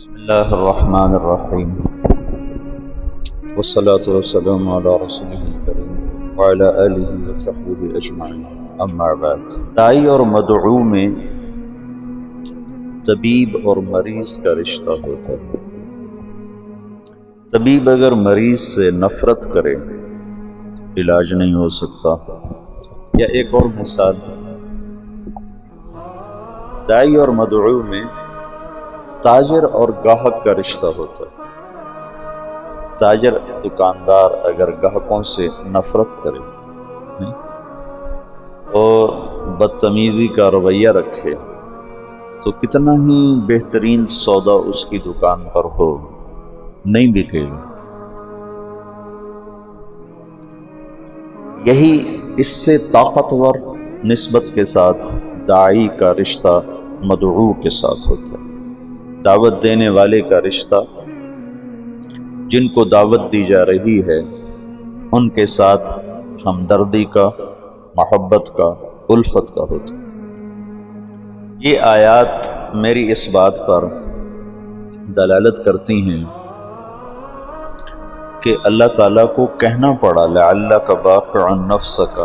بسم الله الرحمن الرحيم والصلاة والسلام على رسوله الكريم وعلى آله وصحبه أجمعين أما بعد داعی اور مدعو میں طبیب اور مریض کا رشتہ ہوتا ہے۔ طبیب اگر مریض سے نفرت کرے علاج نہیں ہو سکتا۔ یا ایک اور مثال، داعی اور مدعو میں تاجر اور گاہک کا رشتہ ہوتا ہے۔ تاجر دکاندار اگر گاہکوں سے نفرت کرے اور بدتمیزی کا رویہ رکھے تو کتنا ہی بہترین سودا اس کی دکان پر ہو، نہیں بکے گا۔ یہی اس سے طاقتور نسبت کے ساتھ داعی کا رشتہ مدعو کے ساتھ ہوتا ہے۔ دعوت دینے والے کا رشتہ، جن کو دعوت دی جا رہی ہے ان کے ساتھ ہمدردی کا، محبت کا، الفت کا ہوتا ہے۔ یہ آیات میری اس بات پر دلالت کرتی ہیں کہ اللہ تعالیٰ کو کہنا پڑا لعلک باخع نفسک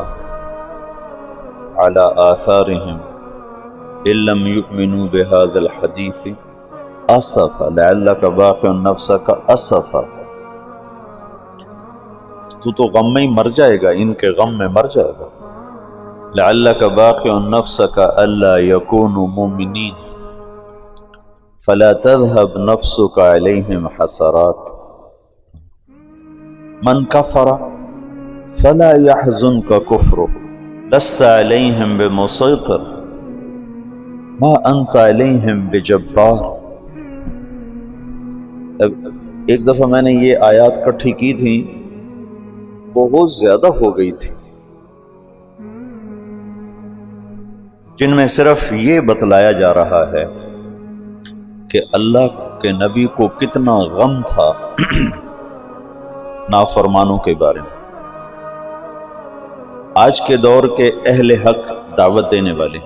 علی آثارہم ان لم یؤمنوا بہذا الحدیث اسفا، لعلک باخع نفسک اسفا، تو غم میں مر جائے گا، ان کے غم میں مر جائے گا۔ لعلک باخع نفسک الا یکونوا مؤمنین فلا تذهب نفسک علیہم حسرات من کفر فلا يحزنک کفرہ لست علیہم بمسیطر ما انت علیہم بجبار۔ ایک دفعہ میں نے یہ آیات کٹھی کی تھی، بہت زیادہ ہو گئی تھی، جن میں صرف یہ بتلایا جا رہا ہے کہ اللہ کے نبی کو کتنا غم تھا نافرمانوں کے بارے میں۔ آج کے دور کے اہل حق دعوت دینے والے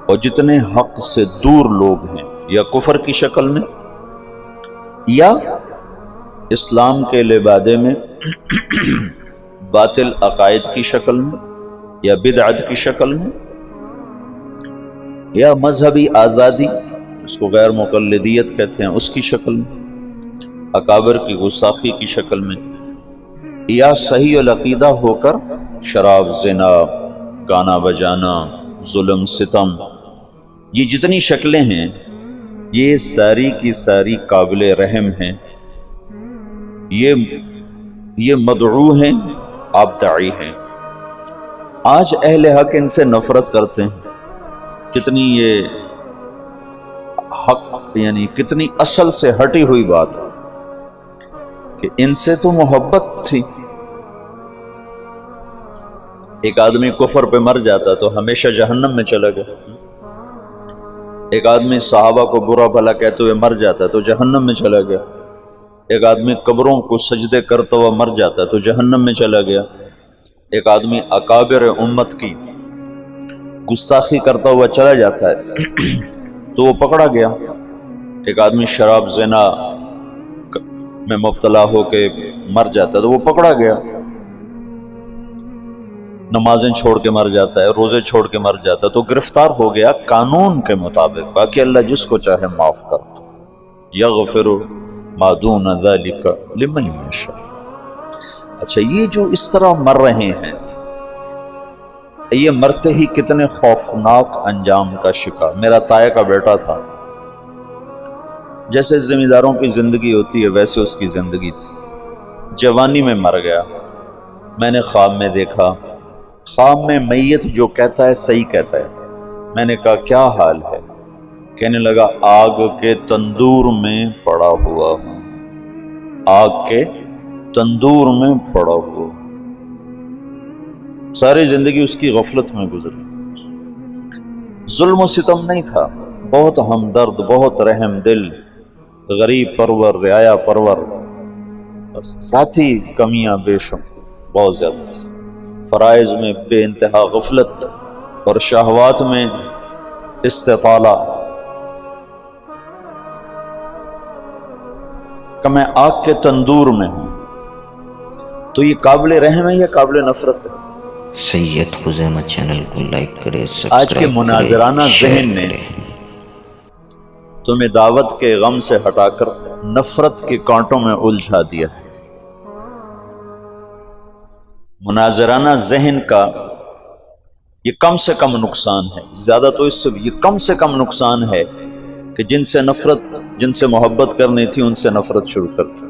اور جتنے حق سے دور لوگ ہیں، یا کفر کی شکل میں یا اسلام کے لبادے میں باطل عقائد کی شکل میں یا بدعت کی شکل میں یا مذہبی آزادی، اس کو غیر مقلدیت کہتے ہیں، اس کی شکل میں، اکابر کی گستاخی کی شکل میں، یا صحیح العقیدہ ہو کر شراب، زنا، گانا بجانا، ظلم، ستم، یہ جتنی شکلیں ہیں یہ ساری کی ساری قابل رحم ہیں۔ یہ مدعو ہیں، آپ داعی ہیں۔ آج اہل حق ان سے نفرت کرتے ہیں۔ کتنی یہ حق، یعنی کتنی اصل سے ہٹی ہوئی بات ہے کہ ان سے تو محبت تھی۔ ایک آدمی کفر پہ مر جاتا تو ہمیشہ جہنم میں چلا گیا، ایک آدمی صحابہ کو برا بھلا کہتے ہوئے مر جاتا تو جہنم میں چلا گیا، ایک آدمی قبروں کو سجدے کرتا ہوا مر جاتا تو جہنم میں چلا گیا، ایک آدمی اکابر امت کی گستاخی کرتا ہوا چلا جاتا ہے تو وہ پکڑا گیا، ایک آدمی شراب، زنا میں مبتلا ہو کے مر جاتا تو وہ پکڑا گیا، نمازیں چھوڑ کے مر جاتا ہے، روزے چھوڑ کے مر جاتا ہے تو گرفتار ہو گیا قانون کے مطابق۔ باقی اللہ جس کو چاہے معاف کرتا، یغفر ما دون ذلک لمن یشاء۔ اچھا، یہ جو اس طرح مر رہے ہیں، یہ مرتے ہی کتنے خوفناک انجام کا شکار۔ میرا تایا کا بیٹا تھا، جیسے زمینداروں کی زندگی ہوتی ہے ویسے اس کی زندگی تھی، جوانی میں مر گیا۔ میں نے خواب میں دیکھا، خواب میں میت جو کہتا ہے صحیح کہتا ہے۔ میں نے کہا کیا حال ہے؟ کہنے لگا آگ کے تندور میں پڑا ہوا ہوں، آگ کے تندور میں پڑا ہوا۔ ساری زندگی اس کی غفلت میں گزری، ظلم و ستم نہیں تھا، بہت ہمدرد، بہت رحم دل، غریب پرور، رعایا پرور، بس ساتھی کمیاں بے شمار بہت زیادہ تھی۔ فرائض میں بے انتہا غفلت اور شہوات میں استطالہ۔ کہ میں آگ کے تندور میں ہوں، تو یہ قابل رحم ہے یا قابل نفرت ہے؟ سید خزیمہ چینل کو لائک کرے، آج کے سبسکرائب مناظرانہ کرے، شیئر ذہن نے کرے۔ تمہیں دعوت کے غم سے ہٹا کر نفرت کے کانٹوں میں الجھا دیا ہے۔ مناظرانہ ذہن کا یہ کم سے کم نقصان ہے، زیادہ تو اس سے یہ کم سے کم نقصان ہے کہ جن سے محبت کرنی تھی ان سے نفرت شروع کرتے۔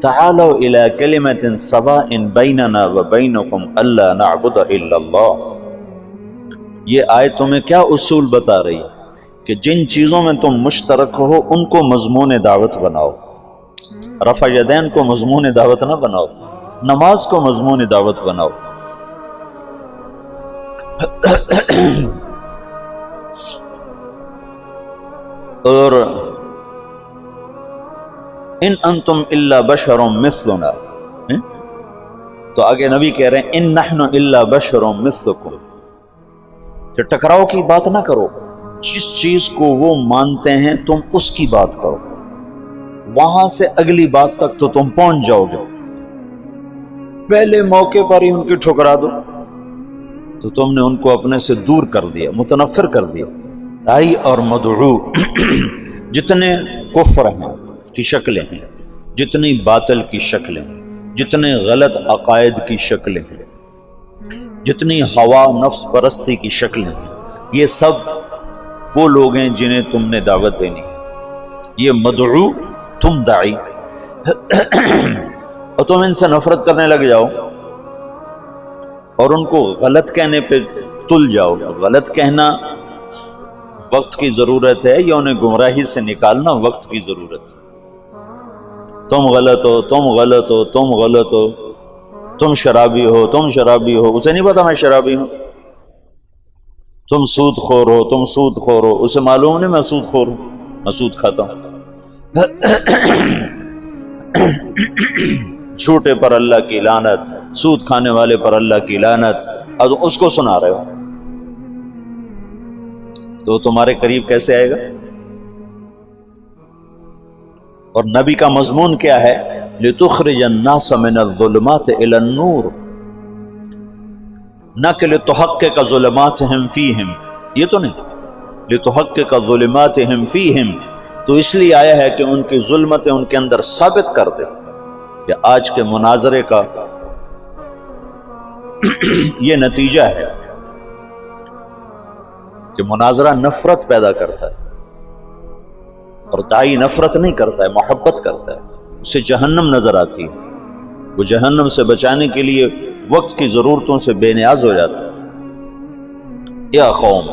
تعالوا الى کلمۃ سواء بیننا وبینکم الا نعبد الا اللہ۔ یہ آیت تمہیں کیا اصول بتا رہی ہے کہ جن چیزوں میں تم مشترک ہو ان کو مضمون دعوت بناؤ۔ رفع یدین کو مضمون دعوت نہ بناؤ، نماز کو مضمون دعوت بناؤ۔ اور ان انتم الا بشر مثلنا، تو آگے نبی کہہ رہے ہیں ان نحن الا بشر مثلکم، کہ ٹکراؤ کی بات نہ کرو، جس چیز کو وہ مانتے ہیں تم اس کی بات کرو، وہاں سے اگلی بات تک تو تم پہنچ جاؤ گے، پہلے موقع پر ہی ان کی ٹھکرا دو تو تم نے ان کو اپنے سے دور کر دیا، متنفر کر دیا۔ داعی اور مدعو جتنے کفر ہیں کی شکلیں ہیں، جتنی باطل کی شکلیں ہیں، جتنے غلط عقائد کی شکلیں ہیں، جتنی ہوا نفس پرستی کی شکلیں ہیں، یہ سب وہ لوگ ہیں جنہیں تم نے دعوت دینی ہے۔ یہ مدعو، تم داعی، اور تم ان سے نفرت کرنے لگ جاؤ اور ان کو غلط کہنے پہ تل جاؤ۔ غلط کہنا وقت کی ضرورت ہے یا انہیں گمراہی سے نکالنا وقت کی ضرورت ہے؟ تم غلط ہو، تم غلط ہو، تم غلط ہو، تم شرابی ہو، تم شرابی ہو، اسے نہیں پتا میں شرابی ہوں۔ تم سود خور ہو، تم سود خور ہو، اسے معلوم نہیں میں سود خور ہوں، میں سود کھاتا ہوں۔ جھوٹے پر اللہ کی لعنت، سود کھانے والے پر اللہ کی لعنت، اور اس کو سنا رہے ہو تو تمہارے قریب کیسے آئے گا؟ اور نبی کا مضمون کیا ہے؟ لِتُخْرِجَ النَّاسَ مِنَ الظُّلُمَاتِ إِلَى النُّورِ، نہ کہ لِتُحَقِّقَ ظُلُمَاتِهِمْ فِيهِمْ، یہ تو نہیں، لِتُحَقِّقَ ظُلُمَاتِهِمْ فِيهِمْ، تو اس لیے آیا ہے کہ ان کی ظلمتیں ان کے اندر ثابت کر دے کہ آج کے مناظرے کا یہ نتیجہ ہے کہ مناظرہ نفرت پیدا کرتا ہے، اور داعی نفرت نہیں کرتا ہے، محبت کرتا ہے، اسے جہنم نظر آتی ہے، وہ جہنم سے بچانے کے لیے وقت کی ضرورتوں سے بے نیاز ہو جاتا ہے۔ یا قوم،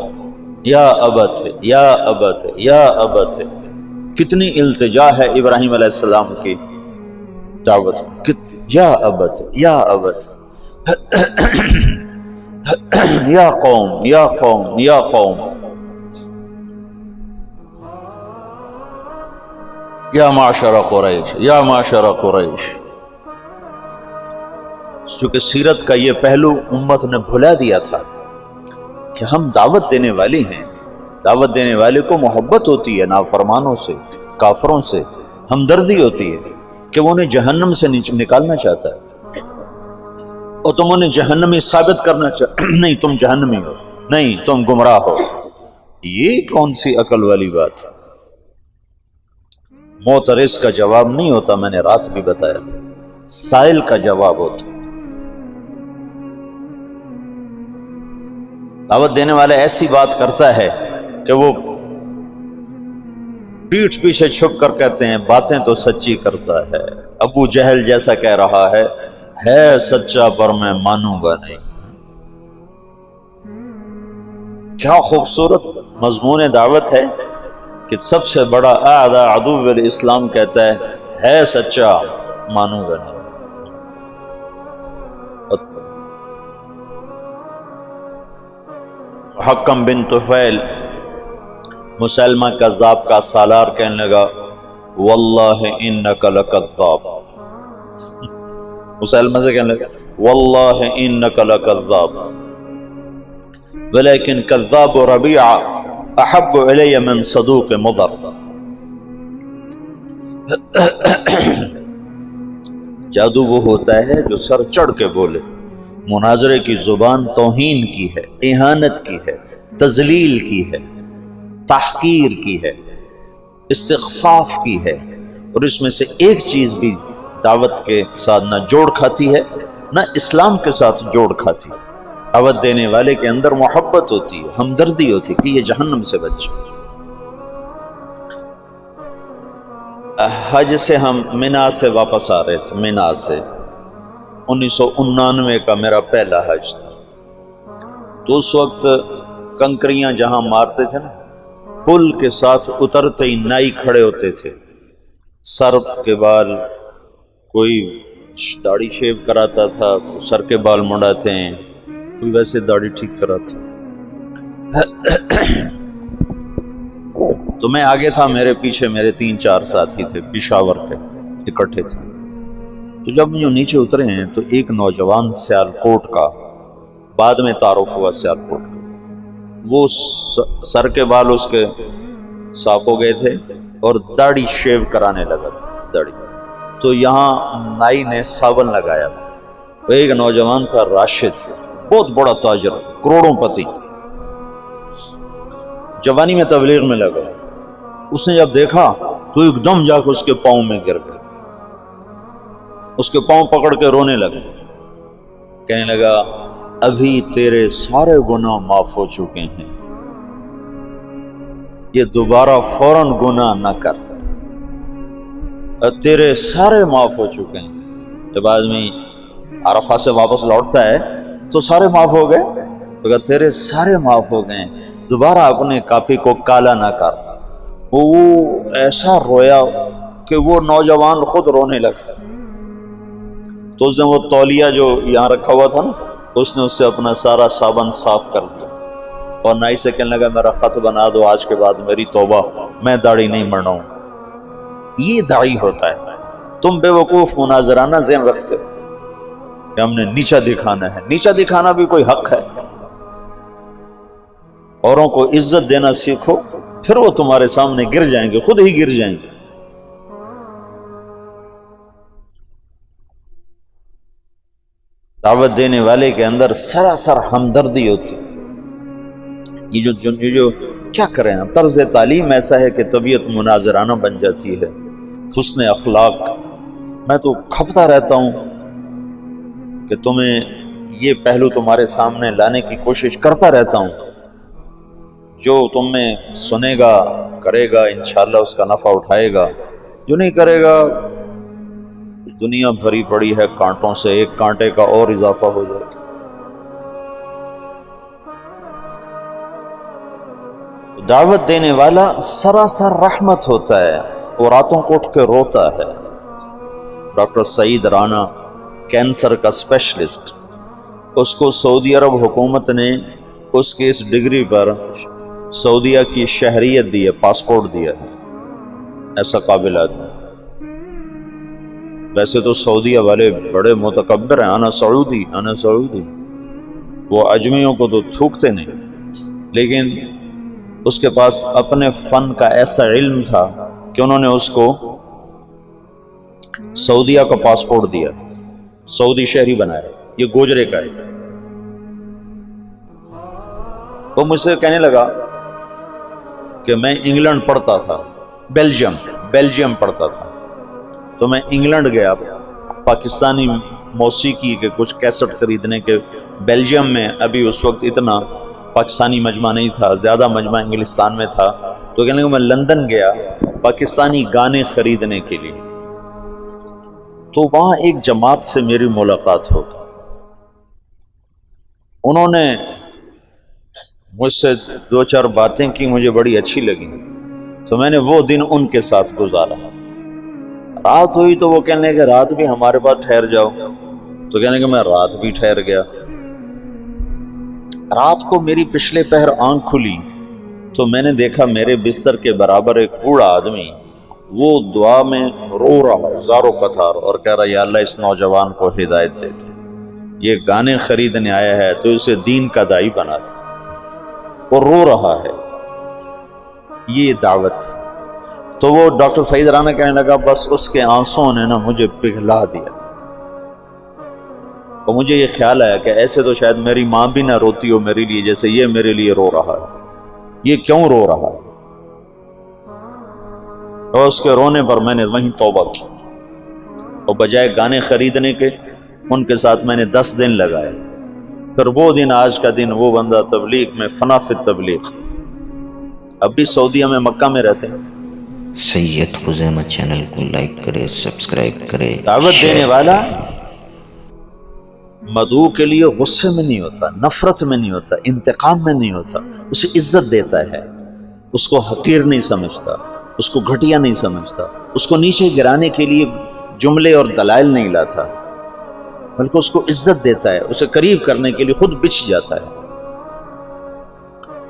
یا ابت، یا ابت، یا ابت، کتنی التجا ہے ابراہیم علیہ السلام کی دعوت، یا ابت، یا ابت، یا قوم، یا قوم، یا قوم، یا معشر قریش، یا معشر قریش۔ چونکہ سیرت کا یہ پہلو امت نے بھلا دیا تھا کہ ہم دعوت دینے والے ہیں، دعوت دینے والے کو محبت ہوتی ہے نافرمانوں سے، کافروں سے ہمدردی ہوتی ہے کہ وہ انہیں جہنم سے نکالنا چاہتا ہے، اور تم انہیں جہنمی ثابت کرنا نہیں تم جہنمی ہو، نہیں تم گمراہ ہو۔ یہ کون سی عقل والی بات؟ موت اور اس کا جواب نہیں ہوتا، میں نے رات بھی بتایا تھا، سائل کا جواب ہوتا۔ دعوت دینے والے ایسی بات کرتا ہے کہ وہ پیٹھ پیچھے چھپ کر کہتے ہیں باتیں تو سچی کرتا ہے، ابو جہل جیسا کہہ رہا ہے سچا پر میں مانوں گا نہیں۔ کیا خوبصورت مضمون دعوت ہے کہ سب سے بڑا اعداء عدو الاسلام کہتا ہے سچا مانوں گا نہیں۔ حکم بن طفیل مسلمہ کذاب کا سالار کہنے لگا واللہ انک لکذاب، مسلمہ سے کہنے لگا واللہ انک لکذاب ولیکن کذاب ربیعہ احب الی من صدوق مضر، جادو وہ ہوتا ہے جو سر چڑھ کے بولے. مناظرے کی زبان توہین کی ہے، اہانت کی ہے، تذلیل کی ہے، تحقیر کی ہے، استخفاف کی ہے، اور اس میں سے ایک چیز بھی دعوت کے ساتھ نہ جوڑ کھاتی ہے نہ اسلام کے ساتھ جوڑ کھاتی ہے. دعوت دینے والے کے اندر محبت ہوتی ہے، ہمدردی ہوتی ہے کہ یہ جہنم سے بچے. حج سے ہم مینا سے واپس آ رہے تھے. مینا سے 1999 کا میرا پہلا حج تھا. تو اس وقت کنکریاں جہاں مارتے تھے نا، پل کے ساتھ اترتے ہی نائی کھڑے ہوتے تھے، سر کے بال، کوئی داڑھی شیو کراتا تھا، سر کے بال منڈاتے ہیں، کوئی ویسے داڑھی ٹھیک کراتا. تو میں آگے تھا، میرے پیچھے میرے 3-4 ساتھی تھے پشاور کے، اکٹھے تھے. تو جب جو نیچے اترے ہیں تو ایک نوجوان سیالکوٹ کا، بعد میں تعارف ہوا سیالکوٹ کا، وہ سر کے بال اس کے صاف ہو گئے تھے اور داڑھی شیو کرانے لگا تھا. داڑھی تو یہاں نائی نے صابن لگایا تھا. وہ ایک نوجوان تھا راشد، بہت بڑا تاجر، کروڑوں پتی، جوانی میں تبلیغ میں لگا. اس نے جب دیکھا تو ایک دم جا کے اس کے پاؤں میں گر گیا، اس کے پاؤں پکڑ کے رونے لگا، کہنے لگا ابھی تیرے سارے گناہ معاف ہو چکے ہیں، یہ دوبارہ فوراً گناہ نہ کر، تیرے سارے معاف ہو چکے ہیں. جب آدمی عرفہ سے واپس لوٹتا ہے تو سارے معاف ہو گئے، تو تیرے سارے معاف ہو گئے، دوبارہ اپنے کافی کو کالا نہ کر. وہ ایسا رویا کہ وہ نوجوان خود رونے لگا. تو اس نے وہ تولیہ جو یہاں رکھا ہوا تھا نا، اس نے اس سے اپنا سارا صابن صاف کر دیا اور نائی سے کہنے لگا میرا خط بنا دو، آج کے بعد میری توبہ، میں داڑھی نہیں منڈاؤں. یہ داڑھی ہوتا ہے. تم بے وقوف مناظرانہ ذہن رکھتے ہو کہ ہم نے نیچا دکھانا ہے. نیچا دکھانا بھی کوئی حق ہے؟ اوروں کو عزت دینا سیکھو، پھر وہ تمہارے سامنے گر جائیں گے، خود ہی گر جائیں گے. دعوت دینے والے کے اندر سراسر ہمدردی ہوتی. یہ جو کیا کریں، طرز تعلیم ایسا ہے کہ طبیعت مناظرانہ بن جاتی ہے، حسن اخلاق. میں تو کھپتا رہتا ہوں کہ تمہیں یہ پہلو تمہارے سامنے لانے کی کوشش کرتا رہتا ہوں. جو تم میں سنے گا، کرے گا، انشاءاللہ اس کا نفع اٹھائے گا. جو نہیں کرے گا، دنیا بھری پڑی ہے کانٹوں سے، ایک کانٹے کا اور اضافہ ہو جائے گا. دعوت دینے والا سراسر رحمت ہوتا ہے، وہ راتوں کو اٹھ کے روتا ہے. ڈاکٹر سعید رانا، کینسر کا اسپیشلسٹ، اس کو سعودی عرب حکومت نے اس کی اس ڈگری پر سعودیہ کی شہریت دی ہے، پاسپورٹ دیا ہے. ایسا قابل آدمی. ویسے تو سعودیہ والے بڑے متکبر ہیں، انا سعودی انا سعودی، وہ اجمیوں کو تو تھوکتے نہیں، لیکن اس کے پاس اپنے فن کا ایسا علم تھا کہ انہوں نے اس کو سعودیہ کا پاسپورٹ دیا، سعودی شہری بنایا. یہ گوجرے کا ہے. وہ مجھ سے کہنے لگا کہ میں انگلینڈ پڑھتا تھا، بیلجیم پڑھتا تھا، تو میں انگلینڈ گیا پاکستانی موسیقی کے کچھ کیسٹ خریدنے کے. بیلجیم میں ابھی اس وقت اتنا پاکستانی مجمع نہیں تھا، زیادہ مجمع انگلستان میں تھا. تو کہنے لگا میں لندن گیا پاکستانی گانے خریدنے کے لیے. تو وہاں ایک جماعت سے میری ملاقات ہو گئی. انہوں نے مجھ سے 2-4 باتیں کی، مجھے بڑی اچھی لگی، تو میں نے وہ دن ان کے ساتھ گزارا. رات ہوئی تو وہ کہنے کہ رات بھی ہمارے پاس ٹھہر جاؤ. تو کہنے کہ میں رات بھی ٹھہر گیا. رات کو میری پچھلے پہر آنکھ کھلی تو میں نے دیکھا میرے بستر کے برابر ایک بوڑھا آدمی، وہ دعا میں رو رہا زاروں قطار اور کہہ رہا یا اللہ اس نوجوان کو ہدایت دے دے، یہ گانے خریدنے آیا ہے تو اسے دین کا داعی بنا دے. وہ رو رہا ہے. یہ دعوت. تو وہ ڈاکٹر سعید رانا کہنے لگا بس اس کے آنسوں نے نا مجھے پگھلا دیا، اور مجھے یہ خیال آیا کہ ایسے تو شاید میری ماں بھی نہ روتی ہو میرے لیے جیسے یہ میرے لیے رو رہا ہے، یہ کیوں رو رہا ہے؟ اور اس کے رونے پر میں نے وہیں توبہ کی، اور بجائے گانے خریدنے کے ان کے ساتھ میں نے 10 دن لگائے۔ پھر وہ دن آج کا دن وہ بندہ تبلیغ میں فنا فی تبلیغ، اب بھی سعودیہ میں مکہ میں رہتے ہیں۔ سید خزیمہ چینل کو لائک کرے، سبسکرائب کرے، دعوت شیئر دینے والا کرے۔ مدعو کے لیے غصے میں نہیں ہوتا، نفرت میں نہیں ہوتا، انتقام میں نہیں ہوتا، اسے عزت دیتا ہے، اس کو حقیر نہیں سمجھتا، اس کو گھٹیا نہیں سمجھتا، اس کو نیچے گرانے کے لیے جملے اور دلائل نہیں لاتا، بلکہ اس کو عزت دیتا ہے، اسے قریب کرنے کے لیے خود بچھ جاتا ہے۔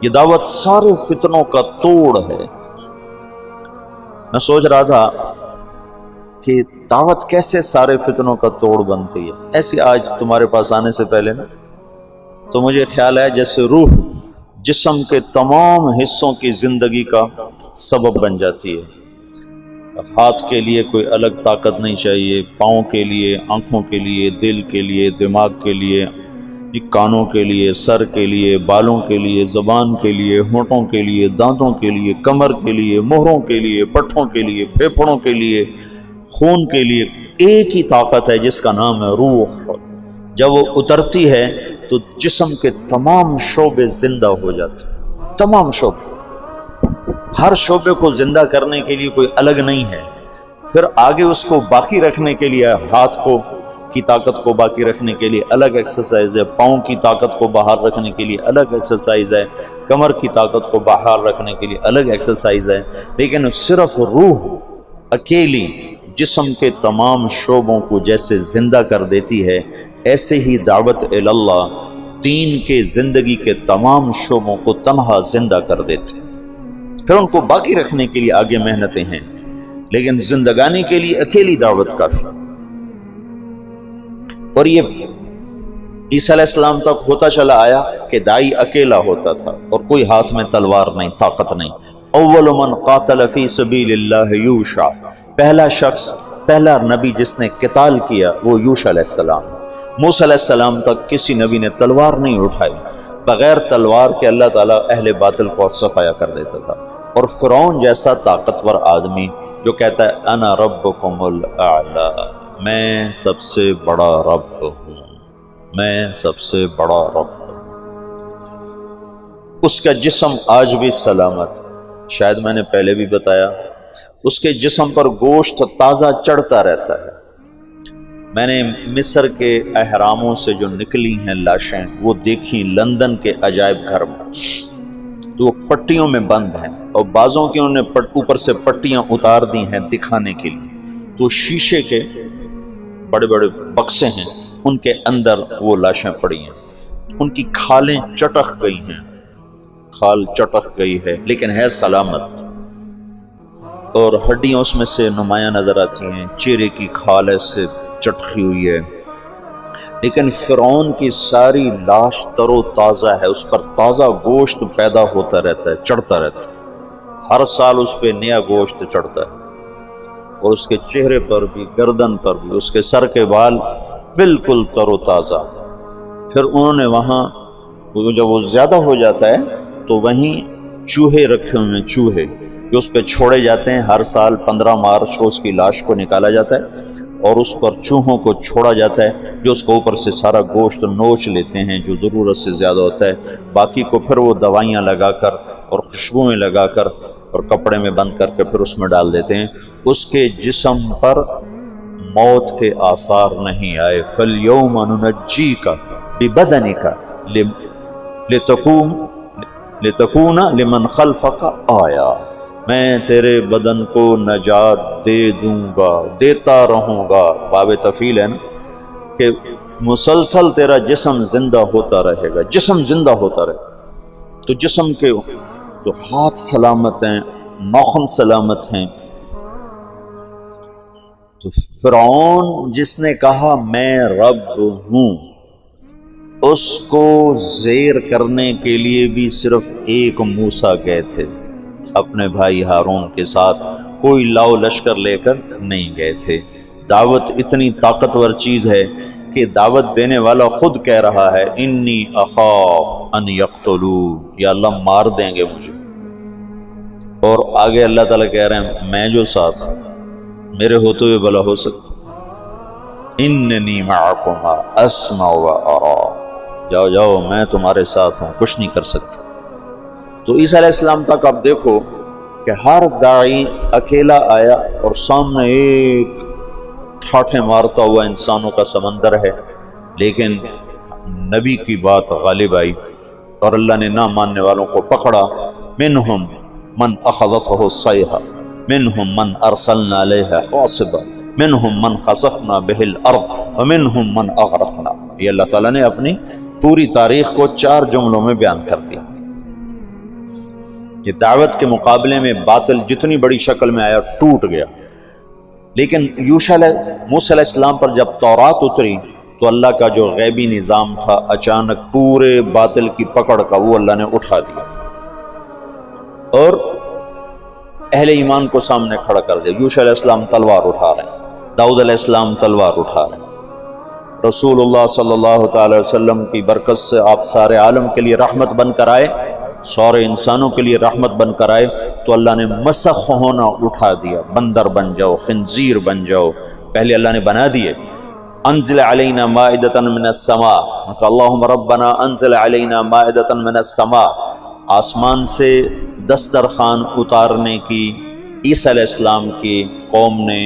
یہ دعوت سارے فتنوں کا توڑ ہے۔ میں سوچ رہا تھا کہ دعوت کیسے سارے فتنوں کا توڑ بنتی ہے۔ ایسی آج تمہارے پاس آنے سے پہلے نا تو مجھے خیال ہے جیسے روح جسم کے تمام حصوں کی زندگی کا سبب بن جاتی ہے۔ ہاتھ کے لیے کوئی الگ طاقت نہیں چاہیے، پاؤں کے لیے، آنکھوں کے لیے، دل کے لیے، دماغ کے لیے، کانوں کے لیے، سر کے لیے، بالوں کے لیے، زبان کے لیے، ہونٹوں کے لیے، دانتوں کے لیے، کمر کے لیے، مہروں کے لیے، پٹھوں کے لیے، پھیپھڑوں کے لیے، خون کے لیے ایک ہی طاقت ہے جس کا نام ہے روح۔ جب وہ اترتی ہے تو جسم کے تمام شعبے زندہ ہو جاتے ہیں، تمام شعبے، ہر شعبے کو زندہ کرنے کے لیے کوئی الگ نہیں ہے۔ پھر آگے اس کو باقی رکھنے کے لیے ہاتھ کو کی طاقت کو باقی رکھنے کے لیے الگ ایکسرسائز ہے، پاؤں کی طاقت کو باہر رکھنے کے لیے الگ ایکسرسائز ہے، کمر کی طاقت کو باہر رکھنے کے لیے الگ ایکسرسائز ہے، لیکن صرف روح اکیلی جسم کے تمام شعبوں کو جیسے زندہ کر دیتی ہے، ایسے ہی دعوت اللہ دین کے زندگی کے تمام شعبوں کو تنہا زندہ کر دیتے ہیں۔ پھر ان کو باقی رکھنے کے لیے آگے محنتیں ہیں، لیکن زندگانی کے لیے اکیلی دعوت کافی۔ اور یہ عیسیٰ علیہ السلام تک ہوتا چلا آیا کہ دائی اکیلا ہوتا تھا اور کوئی ہاتھ میں تلوار نہیں، طاقت نہیں۔ اول من قاتل فی سبیل اللہ یوشع، پہلا شخص، پہلا نبی جس نے قتال کیا وہ یوشع علیہ السلام۔ موسیٰ علیہ السلام تک کسی نبی نے تلوار نہیں اٹھائی، بغیر تلوار کے اللہ تعالیٰ اہل باطل کو صفایا کر دیتا تھا۔ اور فرعون جیسا طاقتور آدمی جو کہتا ہے انا ربکم الاعلی، میں سب سے بڑا رب ہوں، میں سب سے بڑا رب ہوں، اس کا جسم آج بھی سلامت، شاید میں نے پہلے بھی بتایا، اس کے جسم پر گوشت تازہ چڑھتا رہتا ہے۔ میں نے مصر کے اہراموں سے جو نکلی ہیں لاشیں وہ دیکھی لندن کے عجائب گھر میں، تو وہ پٹیوں میں بند ہیں، اور بعضوں کی انہوں نے اوپر سے پٹیاں اتار دی ہیں دکھانے کے لیے، تو شیشے کے بڑے بڑے بکسے ہیں، ان کے اندر وہ لاشیں پڑی ہیں، ان کی کھالیں چٹک گئی ہیں، کھال چٹک گئی ہے لیکن ہے سلامت، اور ہڈیاں اس میں سے نمایاں نظر آتی ہیں، چہرے کی کھال ایسے چٹکی ہوئی ہے، لیکن فرعون کی ساری لاش تر و تازہ ہے، اس پر تازہ گوشت پیدا ہوتا رہتا ہے، چڑھتا رہتا ہے، ہر سال اس پہ نیا گوشت چڑھتا ہے، اور اس کے چہرے پر بھی، گردن پر بھی، اس کے سر کے بال بالکل تر و تازہ۔ پھر انہوں نے وہاں جب وہ زیادہ ہو جاتا ہے تو وہیں چوہے رکھے ہوئے ہیں، چوہے جو اس پہ چھوڑے جاتے ہیں، ہر سال 15 مارچ کو اس کی لاش کو نکالا جاتا ہے اور اس پر چوہوں کو چھوڑا جاتا ہے جو اس کو اوپر سے سارا گوشت نوچ لیتے ہیں جو ضرورت سے زیادہ ہوتا ہے، باقی کو پھر وہ دوائیاں لگا کر اور خوشبوئیں لگا کر اور کپڑے میں بند کر کے پھر اس میں ڈال دیتے ہیں۔ اس کے جسم پر موت کے آثار نہیں آئے۔ فَالْيَوْمَ نُنَجِّيكَ بِبَدَنِكَ لِتَكُونَ لِمَنْ خَلْفَكَ آیَةً، میں تیرے بدن کو نجات دے دوں گا، دیتا رہوں گا، باب تفیل ہے نا کہ مسلسل تیرا جسم زندہ ہوتا رہے گا، جسم زندہ ہوتا رہے گا۔ تو جسم کے جو ہاتھ سلامت ہیں، ناخن سلامت ہیں۔ تو فرعون جس نے کہا میں رب ہوں، اس کو زیر کرنے کے لیے بھی صرف ایک موسیٰ گئے تھے اپنے بھائی ہارون کے ساتھ، کوئی لاؤ لشکر لے کر نہیں گئے تھے۔ دعوت اتنی طاقتور چیز ہے کہ دعوت دینے والا خود کہہ رہا ہے انی اخاف ان یقتلون، یا اللہ مار دیں گے مجھے، اور آگے اللہ تعالیٰ کہہ رہے ہیں میں جو ساتھ ہوں، میرے ہوتے ہوئے بھلا ہو سکتا، اننی معکما اسمع و ارا، جاؤ جاؤ میں تمہارے ساتھ ہوں، کچھ نہیں کر سکتا۔ تو عیسیٰ علیہ السلام تک آپ دیکھو کہ ہر داعی اکیلا آیا اور سامنے ایک ٹھاٹھے مارتا ہوا انسانوں کا سمندر ہے، لیکن نبی کی بات غالب آئی اور اللہ نے نہ ماننے والوں کو پکڑا۔ منہم من اخذتہ الصیحہ منہم من ارسلنا علیہ حاصبا منہم من خسفنا بہ الارض ومنہم من اغرقنا۔ یہ اللہ تعالیٰ نے اپنی پوری تاریخ کو 4 جملوں میں بیان کر دیا کہ دعوت کے مقابلے میں باطل جتنی بڑی شکل میں آیا ٹوٹ گیا، لیکن موسیٰ علیہ السلام پر جب تورات اتری تو اللہ کا جو غیبی نظام تھا اچانک پورے باطل کی پکڑ کا وہ اللہ نے اٹھا دیا اور اہل ایمان کو سامنے کھڑا کر دیا۔ موسیٰ علیہ السلام تلوار اٹھا رہے ہیں، داؤد علیہ السلام تلوار اٹھا رہے ہیں، رسول اللہ صلی اللہ تعالی وسلم کی برکت سے آپ سارے عالم کے لیے رحمت بن کر آئے، سارے انسانوں کے لیے رحمت بن کر آئے، تو اللہ نے مسخ ہونا اٹھا دیا، بندر بن جاؤ، خنزیر بن جاؤ، پہلے اللہ نے بنا دیے۔ انزل علینا مائدۃ من السماء، اللہم ربنا انزل علینا مائدۃ من السماء، آسمان سے دسترخوان اتارنے کی عیسیٰ علیہ السلام کی قوم نے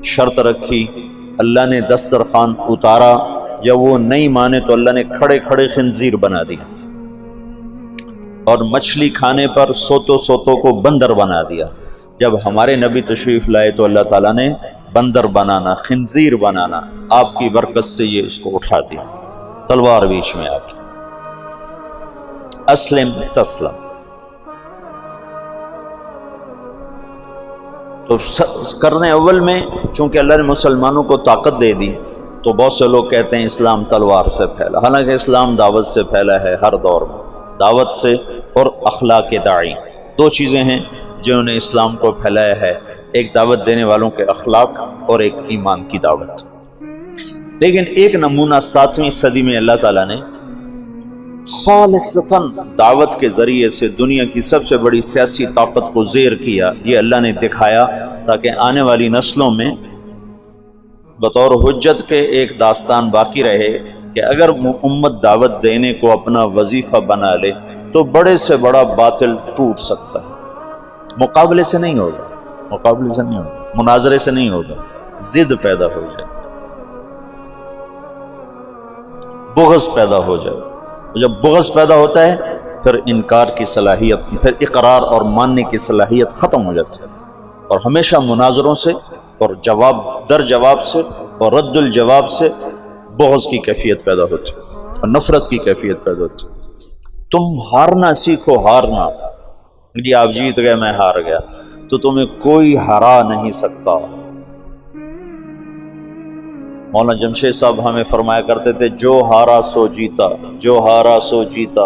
شرط رکھی، اللہ نے دسترخوان اتارا، جب وہ نہیں مانے تو اللہ نے کھڑے کھڑے خنزیر بنا دیا، اور مچھلی کھانے پر سوتوں کو بندر بنا دیا۔ جب ہمارے نبی تشریف لائے تو اللہ تعالیٰ نے بندر بنانا، خنزیر بنانا، آپ کی برکت سے یہ اس کو اٹھا دیا، تلوار بیچ میں آ کے۔ اسلم تسلم۔ تو کرنے اول میں چونکہ اللہ نے مسلمانوں کو طاقت دے دی تو بہت سے لوگ کہتے ہیں اسلام تلوار سے پھیلا، حالانکہ اسلام دعوت سے پھیلا ہے، ہر دور میں دعوت سے اور اخلاق داعی، 2 چیزیں ہیں جنہوں نے اسلام کو پھیلایا ہے، ایک دعوت دینے والوں کے اخلاق اور ایک ایمان کی دعوت۔ لیکن ایک نمونہ 7ویں صدی میں اللہ تعالیٰ نے خالصتاً دعوت کے ذریعے سے دنیا کی سب سے بڑی سیاسی طاقت کو زیر کیا، یہ اللہ نے دکھایا تاکہ آنے والی نسلوں میں بطور حجت کے ایک داستان باقی رہے کہ اگر امت دعوت دینے کو اپنا وظیفہ بنا لے تو بڑے سے بڑا باطل ٹوٹ سکتا ہے، مقابلے سے نہیں ہوگا، مقابلے سے نہیں ہوگا، مناظرے سے نہیں ہوگا، ضد پیدا ہو جائے، بغض پیدا ہو جائے، جب بغض پیدا ہوتا ہے پھر انکار کی صلاحیت، پھر اقرار اور ماننے کی صلاحیت ختم ہو جاتی ہے، اور ہمیشہ مناظروں سے اور جواب در جواب سے اور رد الجواب سے بغض کی کیفیت پیدا ہوتی ہے اور نفرت کی کیفیت پیدا ہوتی ہے۔ تم ہارنا سیکھو، ہارنا، جی آپ جیت گئے میں ہار گیا، تو تمہیں کوئی ہرا نہیں سکتا۔ مولانا جمشید صاحب ہمیں فرمایا کرتے تھے جو ہارا سو جیتا، جو ہارا سو جیتا،